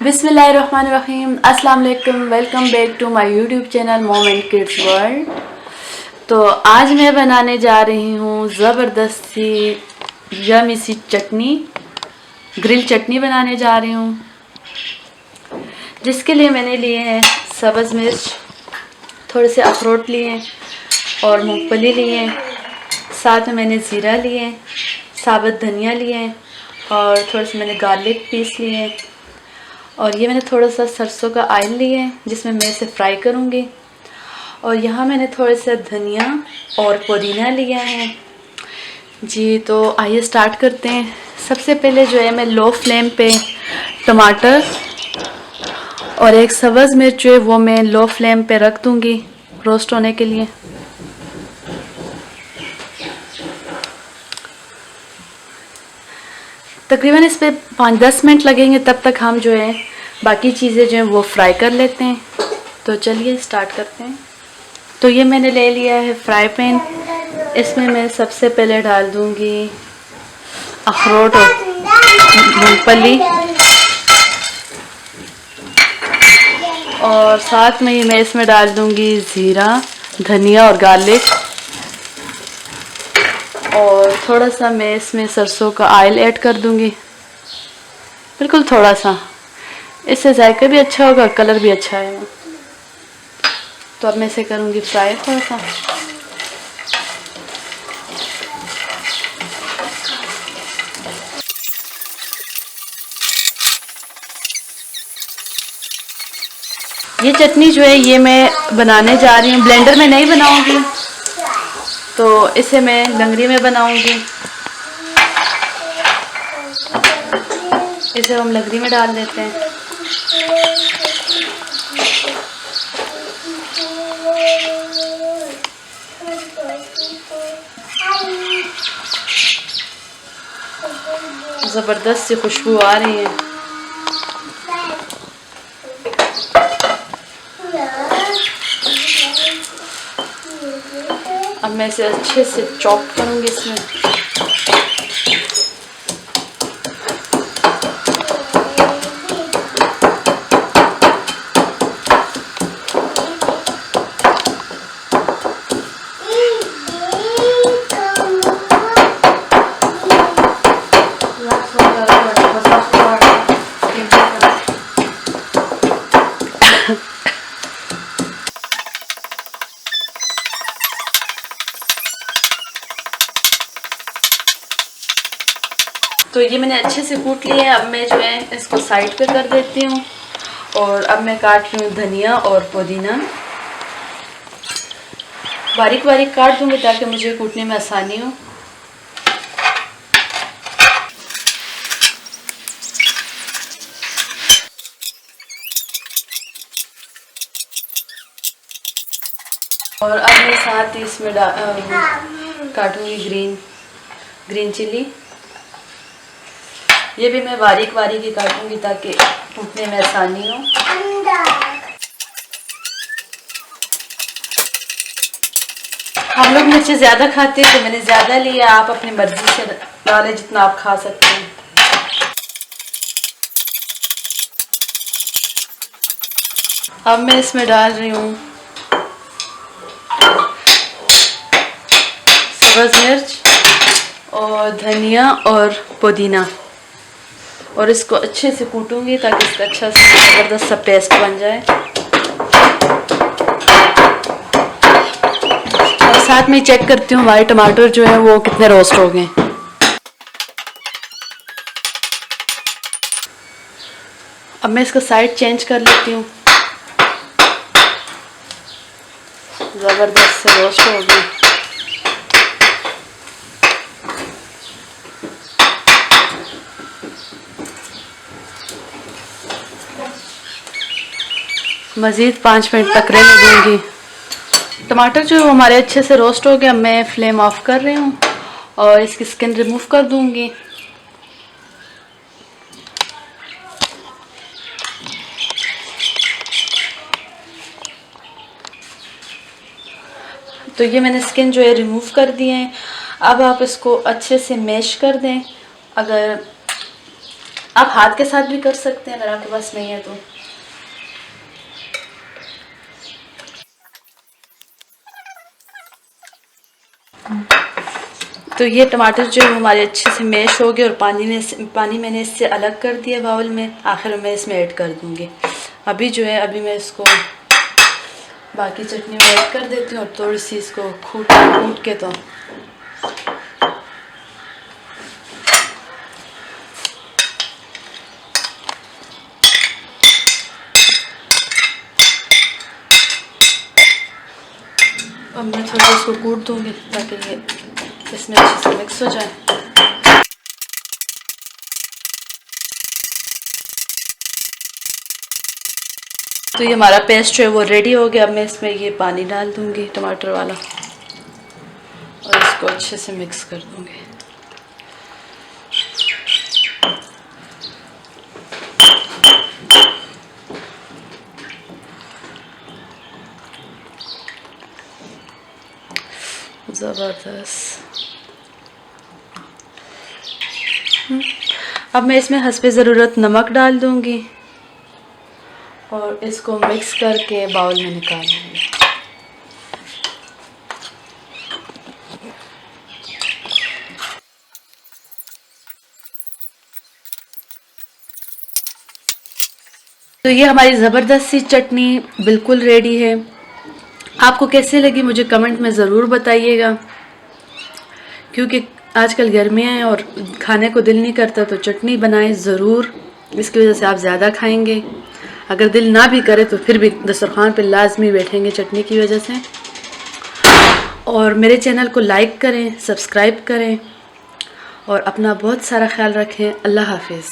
बिस्मिल्लाहिर्रहमानिर्रहीम, अस्सलाम वालेकुम। Welcome back to my YouTube channel mom and kids world. तो आज मैं बनाने जा रही हूँ ज़बरदस्त सी यमी सी चटनी, ग्रिल चटनी बनाने जा रही हूँ। जिसके लिए मैंने लिए हैं सब्ज़ मिर्च, थोड़े से अखरोट लिए और मूंगफली लिए, साथ में मैंने ज़ीरा लिए, साबुत धनिया लिए और थोड़ा सा मैंने गार्लिक पीस लिए और ये मैंने थोड़ा सा सरसों का ऑयल लिया है जिसमें मैं इसे फ्राई करूँगी। और यहाँ मैंने थोड़ा सा धनिया और पुदीना लिया है जी। तो आइए स्टार्ट करते हैं। सबसे पहले जो है मैं लो फ्लेम पे टमाटर और एक सब्ज़ मिर्च जो है वो मैं लो फ्लेम पे रख दूँगी रोस्ट होने के लिए। तकरीबन इस पर 5-10 मिनट लगेंगे, तब तक हम जो है बाकी चीज़ें जो हैं वो फ्राई कर लेते हैं। तो चलिए स्टार्ट करते हैं। तो ये मैंने ले लिया है फ्राई पैन। इसमें मैं सबसे पहले डाल दूंगी अखरोट और मूंगफली और साथ में ही मैं इसमें डाल दूंगी ज़ीरा, धनिया और गार्लिक और थोड़ा सा मैं इसमें सरसों का ऑयल ऐड कर दूंगी, बिल्कुल थोड़ा सा। इससे जायका भी अच्छा होगा, कलर भी अच्छा आएगा। तो अब मैं इसे करूंगी फ्राई थोड़ा सा। ये चटनी जो है ये मैं बनाने जा रही हूँ, ब्लेंडर में नहीं बनाऊंगी, तो इसे मैं लंगड़ी में बनाऊंगी। इसे हम लंगड़ी में डाल देते हैं। ज़बरदस्त सी खुशबू आ रही है। अब मैं इसे अच्छे से चॉप करूंगी इसमें। तो ये मैंने अच्छे से कूट लिया है। अब मैं जो है इसको साइड पे कर देती हूँ और अब मैं काट रही हूँ धनिया और पुदीना। बारीक बारीक काट दूँगी ताकि मुझे कूटने में आसानी हो। और अब मैं साथ ही इसमें काटूँगी ग्रीन चिली। ये भी मैं बारीक बारीक ही काटूंगी ताकि कूटने में आसानी हो। हम लोग मिर्ची ज़्यादा खाते हैं तो मैंने ज़्यादा लिया, आप अपनी मर्जी से डालें जितना आप खा सकते हैं। अब मैं इसमें डाल रही हूँ सब्ज़ मिर्च और धनिया और पुदीना और इसको अच्छे से कूटूंगी ताकि इसका अच्छा सा ज़बरदस्त सा पेस्ट बन जाए। और साथ में चेक करती हूँ हमारे टमाटर जो है वो कितने रोस्ट हो गए। अब मैं इसका साइड चेंज कर लेती हूँ। ज़बरदस्त से रोस्ट हो गए। मज़ीद 5 मिनट तक रहने दूँगी। टमाटर जो हमारे अच्छे से रोस्ट हो गया, मैं फ्लेम ऑफ कर रही हूँ और इसकी स्किन रिमूव कर दूँगी। तो ये मैंने स्किन जो है रिमूव कर दिए हैं। अब आप इसको अच्छे से मैश कर दें। अगर आप हाथ के साथ भी कर सकते हैं अगर आपके पास नहीं है तो। तो ये टमाटर जो है हमारे अच्छे से मैश हो गए और पानी मैंने इससे अलग कर दिया बाउल में। आखिर में इसमें ऐड कर दूंगी। अभी जो है अभी मैं इसको बाकी चटनी में ऐड कर देती हूँ और थोड़ी सी इसको कूट के तो अब मैं थोड़ा इसको कूट दूंगी ताकि ये इसमें अच्छे से मिक्स हो जाए। तो ये हमारा पेस्ट जो है वो रेडी हो गया। अब मैं इसमें ये पानी डाल दूंगी टमाटर वाला और इसको अच्छे से मिक्स कर दूंगी। ज़बरदस्त। अब मैं इसमें हस्बे ज़रूरत नमक डाल दूंगी और इसको मिक्स करके बाउल में निकाल लूँगी। तो ये हमारी ज़बरदस्त सी चटनी बिल्कुल रेडी है। आपको कैसे लगी मुझे कमेंट में ज़रूर बताइएगा, क्योंकि आजकल गर्मियाँ हैं और खाने को दिल नहीं करता, तो चटनी बनाएं ज़रूर। इसकी वजह से आप ज़्यादा खाएंगे। अगर दिल ना भी करे तो फिर भी दस्तरखान पे लाजमी बैठेंगे चटनी की वजह से। और मेरे चैनल को लाइक करें, सब्सक्राइब करें और अपना बहुत सारा ख्याल रखें। अल्लाह हाफिज़।